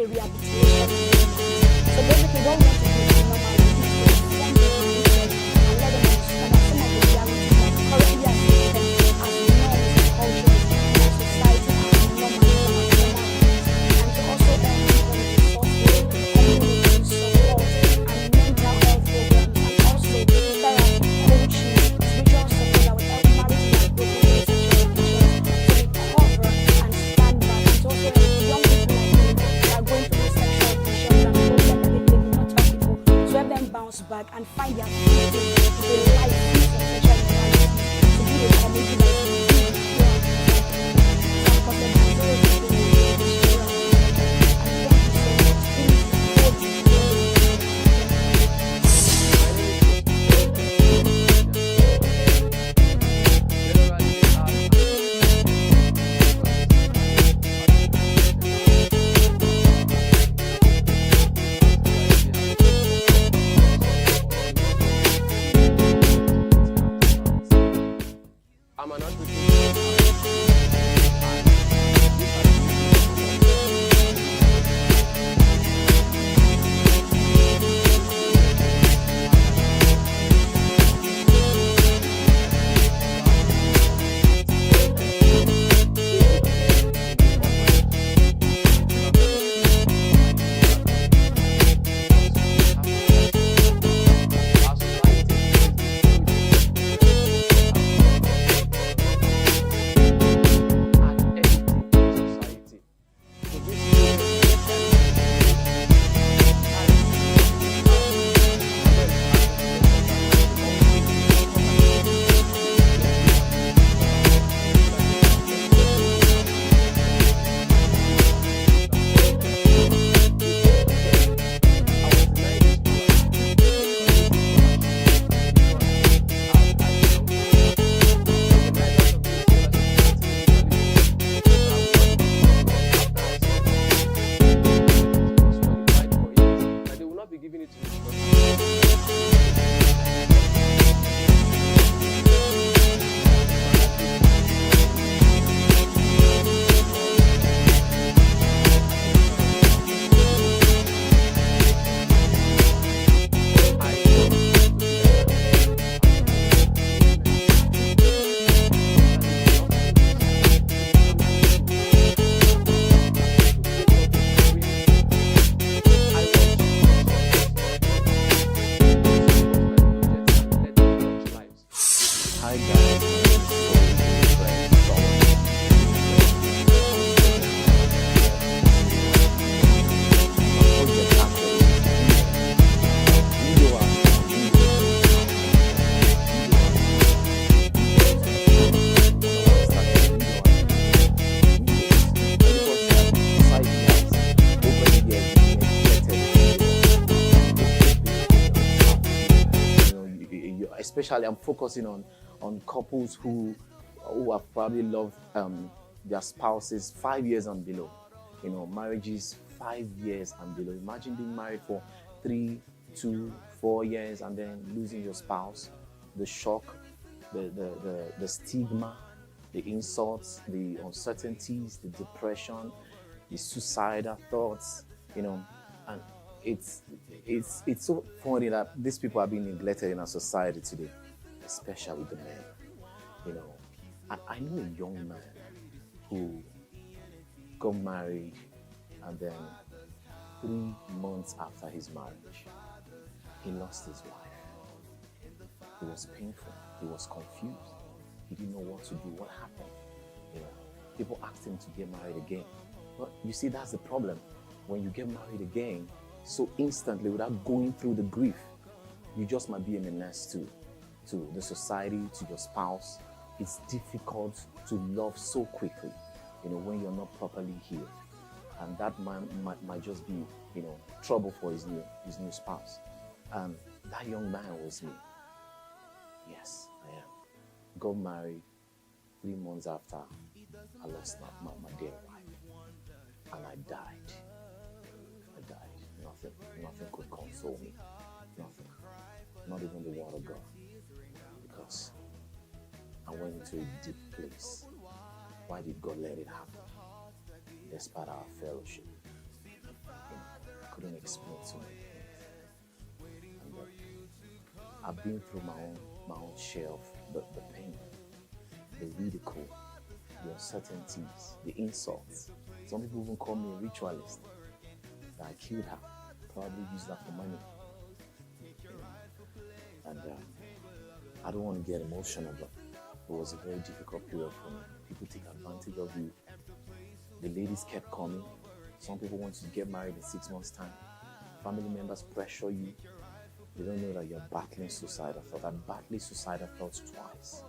a rehabilitation. So basically, what we want to do is normally send them and let them understand that some of the realities that currently are existing as norms and cultures in society are normal and to also help them with community support and mental health programs and also therapy, coaching, spiritual support that will help marriages and broken relationships to recover and stand back. It also helps young people like me that are going through sexual pressures and problems that they do not tell people to help them bounce back and find their freedom to a life free from sexual immorality, to be a community that is I'm an advocate. especially I'm focusing on couples who have probably loved their spouses 5 years and below. Marriages 5 years and below. Imagine being married for 3, 2, 4 years and then losing your spouse. The shock, the stigma, the insults, the uncertainties, the depression, the suicidal thoughts, and it's so funny that these people are being neglected in our society today, especially the men. And I know a young man who got married, and then 3 months after his marriage, he lost his wife. It was painful. He was confused. He didn't know what to do. What happened? People asked him to get married again. But you see, that's the problem. When you get married again, so instantly, without going through the grief, you just might be a menace to the society, to your spouse. It's difficult to love so quickly, when you're not properly healed. And that man might just be, trouble for his new spouse. And that young man was me. Yes, I am. Got married 3 months after I lost my dear wife. And I died. Nothing could console me. Nothing. Not even the word of God. Because I went into a deep place. Why did God let it happen? Despite our fellowship. couldn't explain so many things. And I've been through my own share of the pain, the ridicule, the uncertainties, the insults. Some people even call me a ritualist. That I killed her, probably used that for money. And I don't want to get emotional, but it was a very difficult period for me. People take advantage of you. The ladies kept coming. Some people want you to get married in 6 months' time. Family members pressure you. They don't know that you're battling suicidal thoughts. I'm battling suicidal thoughts twice.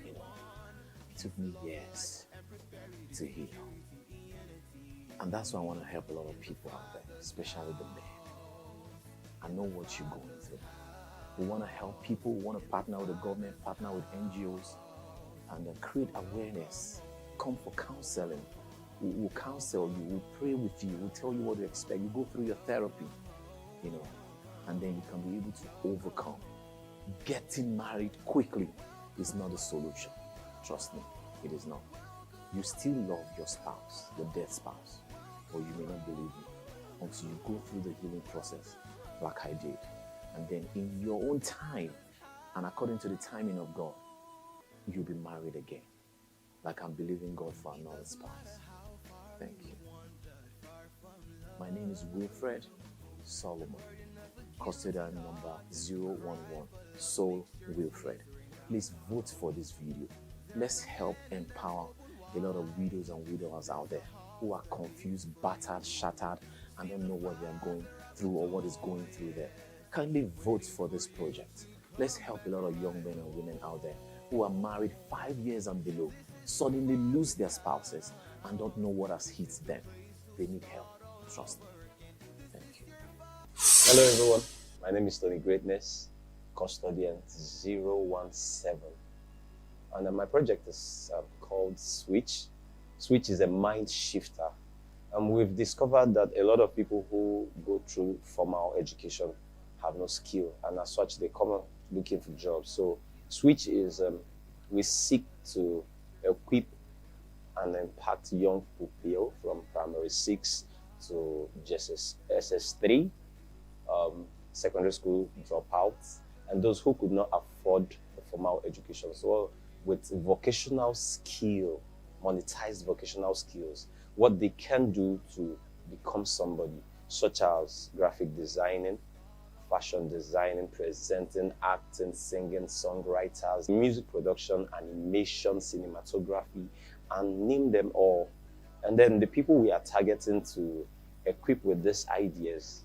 You know, it took me years to heal. And that's why I want to help a lot of people out there, especially the men. I know what you're going through. We want to help people. We want to partner with the government, partner with NGOs, and create awareness. Come for counseling. We'll counsel you. We'll pray with you. We'll tell you what to expect. You go through your therapy, you know, and then you can be able to overcome. Getting married quickly is not the solution. Trust me, it is not. You still love your spouse, your dead spouse, or you may not believe me until you go through the healing process like I did. And then in your own time, and according to the timing of God, you'll be married again. Like I'm believing God for another spouse. Thank you. My name is Wilfred Solomon, custodian number 011, Soul Wilfred. Please vote for this video. Let's help empower a lot of widows and widowers out there who are confused, battered, shattered, and don't know what they are going through or what is going through there. Kindly vote for this project. Let's help a lot of young men and women out there who are married 5 years and below, suddenly lose their spouses and don't know what has hit them. They need help. Trust me. Thank you. Hello everyone, my name is Tony Greatness, custodian 017. And my project is called Switch. Switch is a mind shifter. And we've discovered that a lot of people who go through formal education have no skill, and as such they come up looking for jobs. So Switch is, we seek to equip and impact young people from primary 6 to SS3, secondary school dropouts, and those who could not afford a formal education. So with vocational skill, monetized vocational skills, what they can do to become somebody, such as graphic designing, fashion designing, presenting, acting, singing, songwriters, music production, animation, cinematography, and name them all. And then the people we are targeting to equip with these ideas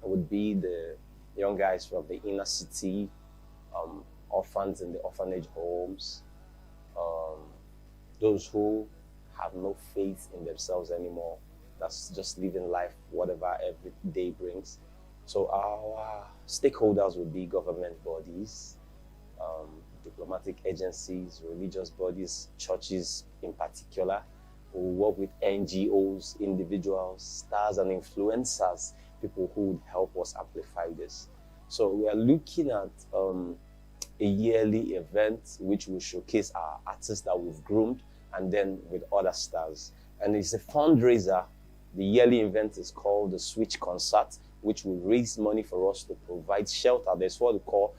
would be the young guys from the inner city, orphans in the orphanage homes, those who have no faith in themselves anymore, that's just living life whatever every day brings. So our stakeholders would be government bodies, diplomatic agencies, religious bodies, churches in particular. We work with NGOs, individuals, stars and influencers, people who would help us amplify this. So we are looking at a yearly event which will showcase our artists that we've groomed, and then with other stars. And it's a fundraiser. The yearly event is called the Switch Concert, which will raise money for us to provide shelter. There's what we call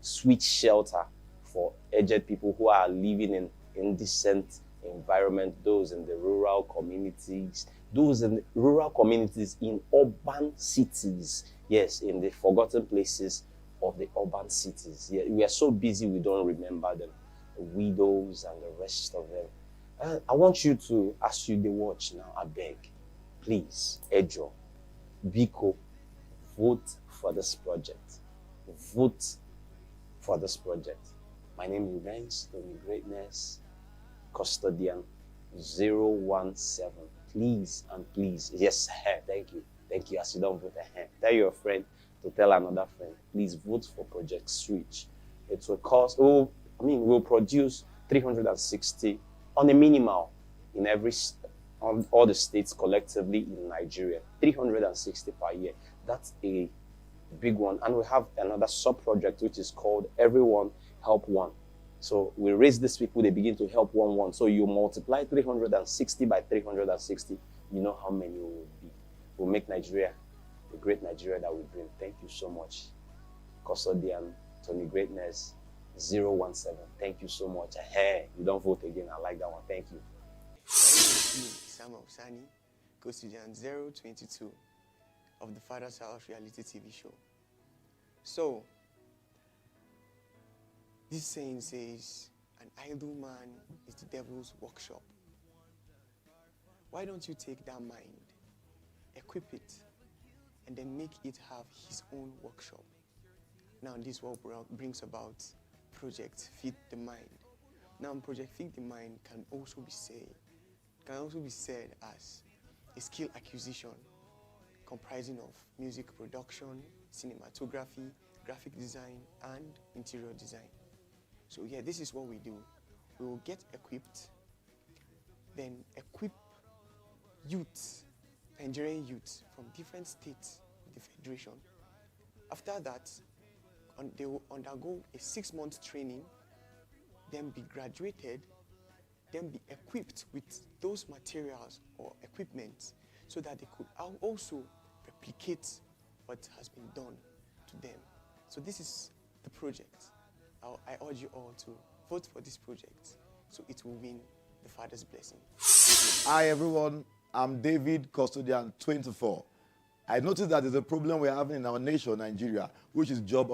Switch Shelter for aged people who are living in indecent environment, those in the rural communities, those in the rural communities in urban cities. Yes, in the forgotten places of the urban cities. Yeah, we are so busy we don't remember them, the widows and the rest of them. I want you to, as you watch now, I beg, please, Ejo, Biko, vote for this project. Vote for this project. My name remains Tony Greatness, custodian 017. Please and please, yes, thank you. Thank you. As you don't vote, tell your friend to tell another friend. Please vote for Project Switch. It will cost, we'll produce 360 on a minimal in on all the states collectively in Nigeria, 360 per year. That's a big one. And we have another sub-project which is called Everyone Help One. So we raise these people, they begin to help one. So you multiply 360 by 360, you know how many will be. will make Nigeria the great Nigeria that we dream. Thank you so much. Custodian Tony Greatness 017. Thank you so much. Hey, you don't vote again. I like that one. Thank you. My name is Samuel Sani, Custodian 022 of the Father's House reality TV show. So, this saying says, an idle man is the devil's workshop. Why don't you take that mind, equip it, and then make it have his own workshop? Now, this is what brings about Project Feed the Mind. Now, Project Feed the Mind can also be said as a skill acquisition comprising of music production, cinematography, graphic design, and interior design. So yeah, this is what we do. We will get equipped, then equip youth, Nigerian youth from different states of the federation. After that, they will undergo a 6-month training, then be graduated, then be equipped with those materials or equipment so that they could also replicate what has been done to them. So this is the project. I urge you all to vote for this project so it will win the Father's blessing. Hi everyone, I'm David, Custodian 24. I noticed that there's a problem we're having in our nation, Nigeria, which is job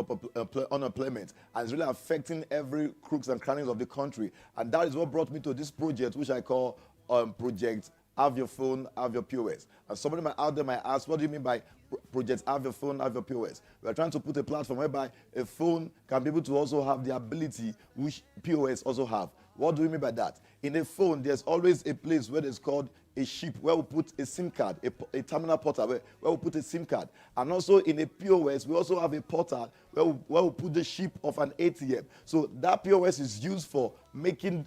unemployment, and it's really affecting every crooks and crannies of the country. And that is what brought me to this project, which I call Project Have Your Phone, Have Your POS. And somebody out there might ask, what do you mean by Project Have Your Phone, Have Your POS? We're trying to put a platform whereby a phone can be able to also have the ability which POS also have. What do we mean by that? In a phone, there's always a place where it's called a chip, where we put a SIM card, a terminal portal, where we put a SIM card. And also in a POS, we also have a portal where we put the chip of an ATM. So that POS is used for making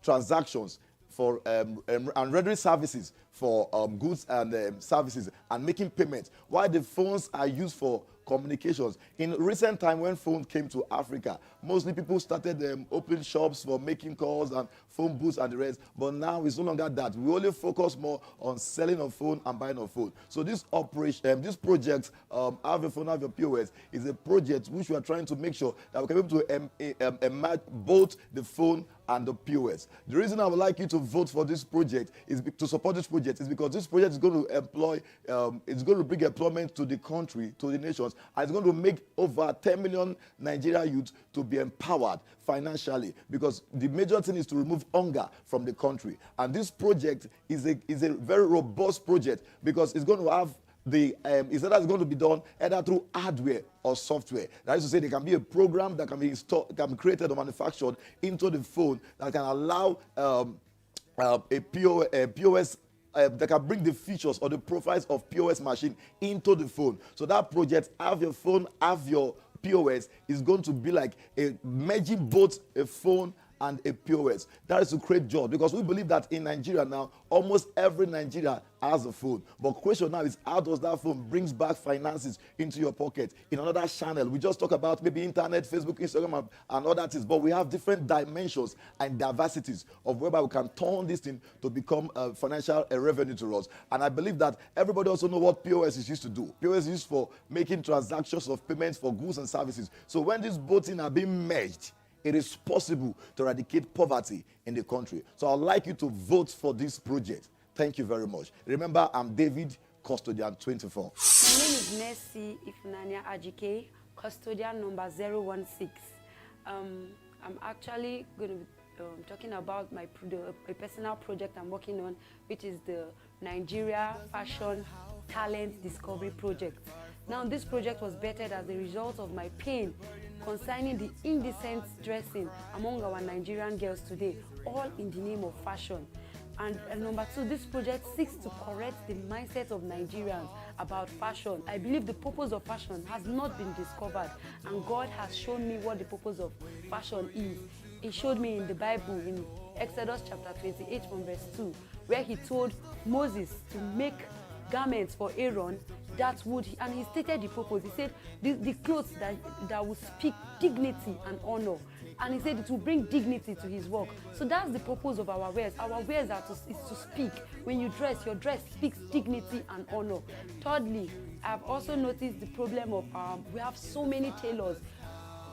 transactions, for and rendering services for goods and services, and making payments, while the phones are used for communications. In recent time, when phones came to Africa, mostly people started opening shops for making calls and phone booths and the rest. But now it's no longer that. We only focus more on selling a phone and buying a phone. So this operation, this project, Have Your Phone, Have Your POS, is a project which we are trying to make sure that we can be able to match both the phone and the POS. The reason I would like you to vote for this project is to support this project is because this project is going to employ, it's going to bring employment to the country, to the nations, and it's going to make over 10 million Nigeria youths to be empowered financially, because the major thing is to remove hunger from the country. And this project is a very robust project, because it's going to have it's either going to be done either through hardware or software. That is to say, there can be a program that can be installed, can be created or manufactured into the phone that can allow a POS that can bring the features or the profiles of POS machine into the phone. So that project, Have Your Phone, Have Your POS, is going to be like a merging both a phone and a POS. That is to create jobs, because we believe that in Nigeria now, almost every Nigerian has a phone. But the question now is, how does that phone brings back finances into your pocket in another channel? We just talk about maybe internet, Facebook, Instagram, and all that is, but we have different dimensions and diversities of whereby we can turn this thing to become a financial revenue to us. And I believe that everybody also know what POS is used to do. POS is used for making transactions of payments for goods and services. So when these both things are being merged, it is possible to eradicate poverty in the country. So I'd like you to vote for this project. Thank you very much. Remember, I'm David, Custodian 24. My name is Mercy Ifunanya Ajike, Custodian number 016. I'm actually going to be talking about a personal project I'm working on, which is the Nigeria Fashion Talent Discovery Project. Now, this project was bettered as a result of my pain concerning the indecent dressing among our Nigerian girls today, all in the name of fashion. And number two, this project seeks to correct the mindset of Nigerians about fashion. I believe the purpose of fashion has not been discovered, and God has shown me what the purpose of fashion is. He showed me in the Bible, in Exodus chapter 28 from verse 2, where he told Moses to make garments for Aaron that would, and he stated the purpose. He said the clothes that would speak dignity and honor. And he said it will bring dignity to his work. So that's the purpose of our wares. Our wares is to speak. When you dress, your dress speaks dignity and honor. Thirdly, I've also noticed the problem of we have so many tailors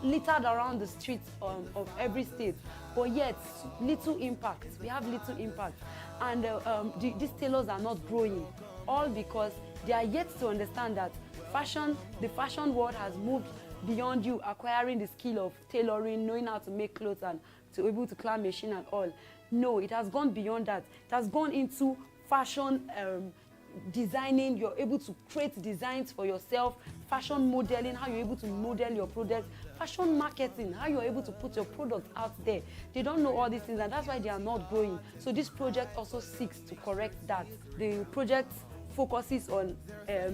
littered around the streets of every state, but yet little impact. We have little impact, and these tailors are not growing, all because they are yet to understand that the fashion world has moved beyond you acquiring the skill of tailoring, knowing how to make clothes and to be able to climb machine and all. No, it has gone beyond that. It has gone into fashion designing. You're able to create designs for yourself, fashion modeling, how you're able to model your product, fashion marketing, how you're able to put your product out there. They don't know all these things, and that's why they are not growing. So this project also seeks to correct that. The project focuses on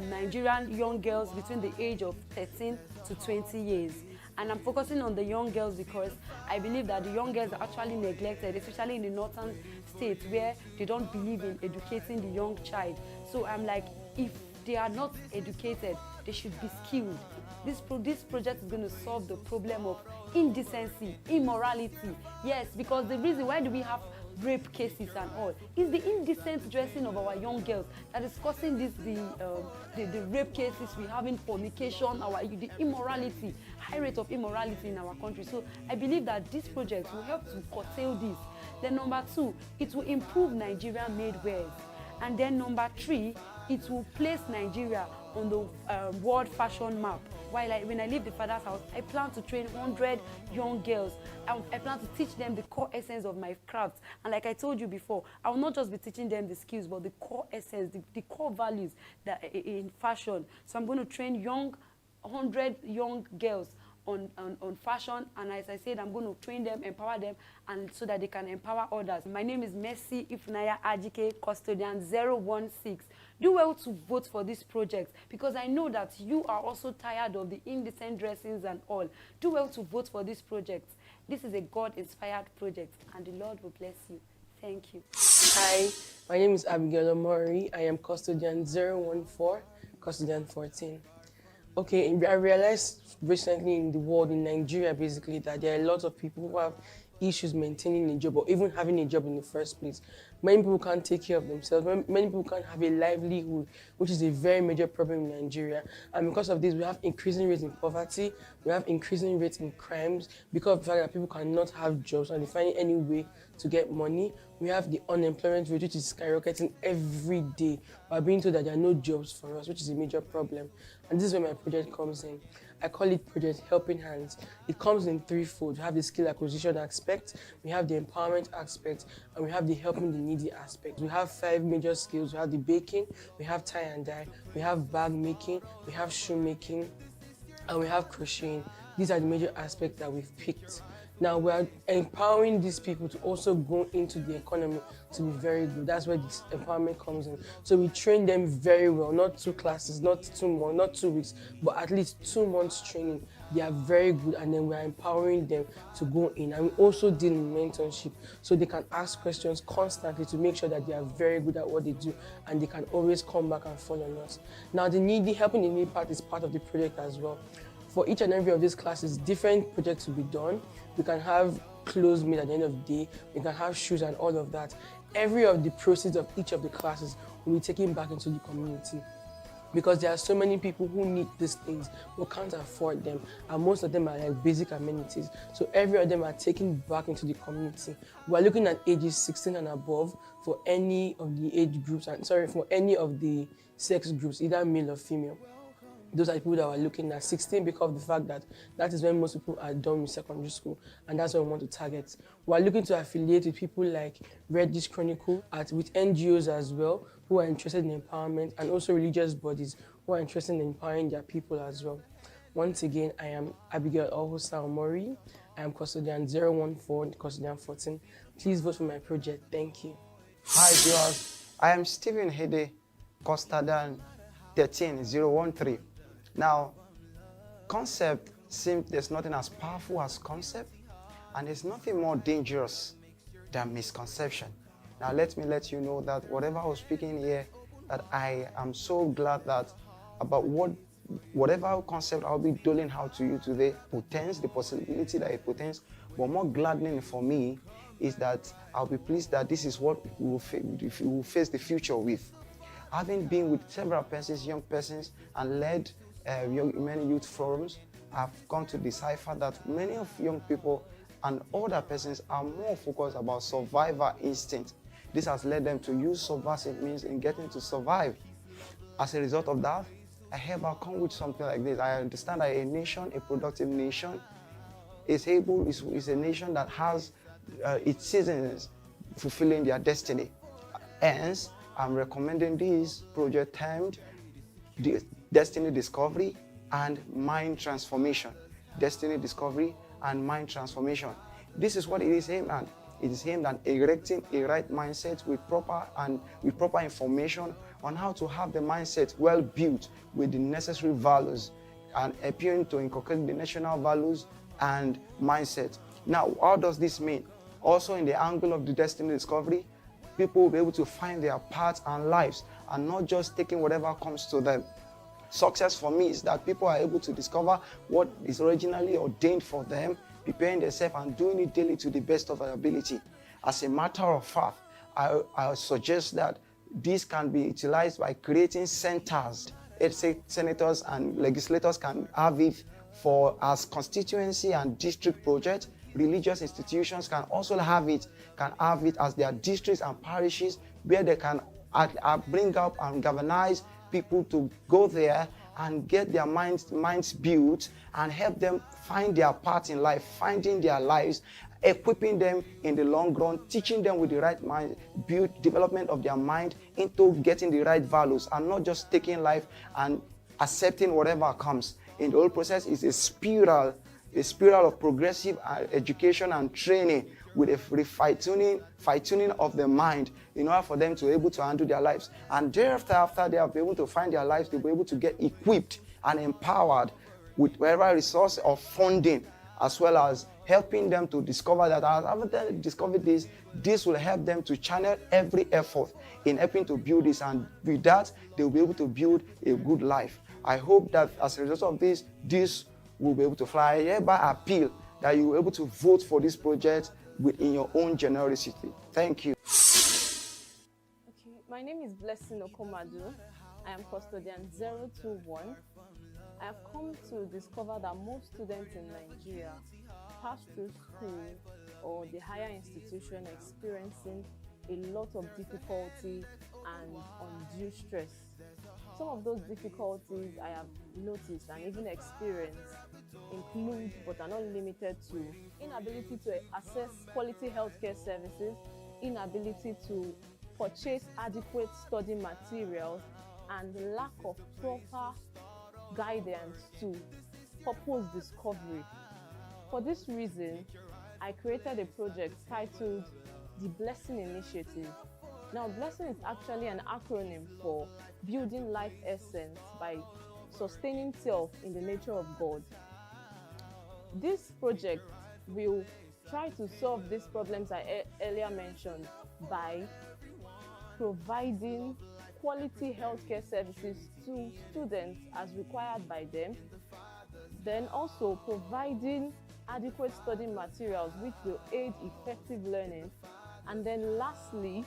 Nigerian young girls between the age of 13 to 20 years. And I'm focusing on the young girls because I believe that the young girls are actually neglected, especially in the northern states where they don't believe in educating the young child. So I'm like, if they are not educated, they should be skilled. This project is going to solve the problem of indecency, immorality. Yes, because the reason why do we have rape cases and all is the indecent dressing of our young girls that is causing the rape cases we have in fornication, the immorality, high rate of immorality in our country. So I believe that this project will help to curtail this. Then number 2, it will improve Nigerian made wares. And then number 3, it will place Nigeria on the world fashion map. When I leave the father's house, I plan to train 100 young girls. I plan to teach them the core essence of my craft. And like I told you before, I will not just be teaching them the skills, but the core essence, the core values that in fashion. So I'm going to train 100 young girls on fashion, and as I said, I'm going to train them, empower them, and so that they can empower others. My name is Mercy Ifunanya Ajike, custodian 016. Do well to vote for this project because I know that you are also tired of the indecent dressings and all. Do well to vote for this project. This is a God-inspired project, and the Lord will bless you. Thank you. Hi, my name is Abigail Omori. I am custodian 014, custodian 14. Okay, I realized recently in the world, in Nigeria basically, that there are a lot of people who have issues maintaining a job or even having a job in the first place. Many people can't take care of themselves. Many people can't have a livelihood, which is a very major problem in Nigeria. And because of this, we have increasing rates in poverty, we have increasing rates in crimes, because of the fact that people cannot have jobs and they find any way to get money. We have the unemployment rate, which is skyrocketing every day. We're being told that there are no jobs for us, which is a major problem. And this is where my project comes in. I call it Project Helping Hands. It comes in threefold. We have the skill acquisition aspect, we have the empowerment aspect, and we have the helping the needy aspect. We have 5 major skills. We have the baking, we have tie and dye, we have bag making, we have shoe making, and we have crocheting. These are the major aspects that we've picked. Now we are empowering these people to also go into the economy to be very good. That's where this empowerment comes in. So we train them very well, not 2 classes, not 2 months, not 2 weeks, but at least 2 months training. They are very good, and then we are empowering them to go in. And we also deal in mentorship, so they can ask questions constantly to make sure that they are very good at what they do, and they can always come back and follow us. Now the helping the needy part is part of the project as well. For each and every of these classes, different projects will be done. We can have clothes made at the end of the day. We can have shoes and all of that. Every of the proceeds of each of the classes will be taken back into the community, because there are so many people who need these things but can't afford them, and most of them are like basic amenities. So every of them are taken back into the community. We're looking at ages 16 and above for any of the age groups, and for any of the sex groups, either male or female. Those are people that we're looking at. 16 because of the fact that that is when most people are done with secondary school, and that's what we want to target. We're looking to affiliate with people like Reddish Chronicle, with NGOs as well, who are interested in empowerment, and also religious bodies who are interested in empowering their people as well. Once again, I am Abigail Ohosa Omori. I am custodian 014, custodian 14. Please vote for my project. Thank you. Hi viewers, I am Stephen Hede, custodian 13013. Now, concept seems there's nothing as powerful as concept, and there's nothing more dangerous than misconception. Now, let me let you know that whatever I was speaking here, that I am so glad that about whatever concept I'll be doling out to you today pertains, the possibility that it pertains But more gladdening for me is that I'll be pleased that this is what we will face the future with. Having been with several persons, young persons, and led many youth forums, I've come to decipher that many of young people and older persons are more focused about survivor instinct. This has led them to use subversive means in getting to survive. As a result of that, I hereby come with something like this. I understand that a nation, a productive nation, is a nation that has its citizens fulfilling their destiny. Hence, I'm recommending this project termed Destiny Discovery and Mind Transformation. Destiny Discovery and Mind Transformation. This is what it is aimed at. It is aimed at erecting a right mindset with proper information on how to have the mindset well built with the necessary values and appearing to inculcate the national values and mindset. Now, what does this mean? Also, in the angle of the Destiny Discovery, people will be able to find their paths and lives and not just taking whatever comes to them. Success for me is that people are able to discover what is originally ordained for them, preparing themselves and doing it daily to the best of their ability. As a matter of fact, I suggest that this can be utilized by creating centers. Let's say senators and legislators can have it for as constituency and district projects. Religious institutions can also have it as their districts and parishes, where they can bring up and galvanize people to go there and get their minds built and help them find their path in life, finding their lives, equipping them in the long run, teaching them with the right mind, development of their mind into getting the right values and not just taking life and accepting whatever comes. In the whole process is a spiral of progressive education and training with a fine-tuning of the mind in order for them to be able to handle their lives. And thereafter, after they are able to find their lives, they'll be able to get equipped and empowered with whatever resource of funding, as well as helping them to discover that after they discover this will help them to channel every effort in helping to build this. And with that, they'll be able to build a good life. I hope that as a result of this will be able to fly. I hereby appeal that you will be able to vote for this project within your own generosity. Thank you. Okay, my name is Blessing Okomadu. I am custodian 021. I have come to discover that most students in Nigeria pass through school or the higher institution experiencing a lot of difficulty and undue stress. Some of those difficulties I have noticed and even experienced include, but are not limited to, inability to access quality healthcare services, inability to purchase adequate study materials, and lack of proper guidance to purpose discovery. For this reason, I created a project titled the Blessing Initiative. Now, Blessing is actually an acronym for Building Life Essence by Sustaining Self in the Nature of God. This project will try to solve these problems I earlier mentioned by providing quality healthcare services to students as required by them, then also providing adequate study materials which will aid effective learning, and then lastly,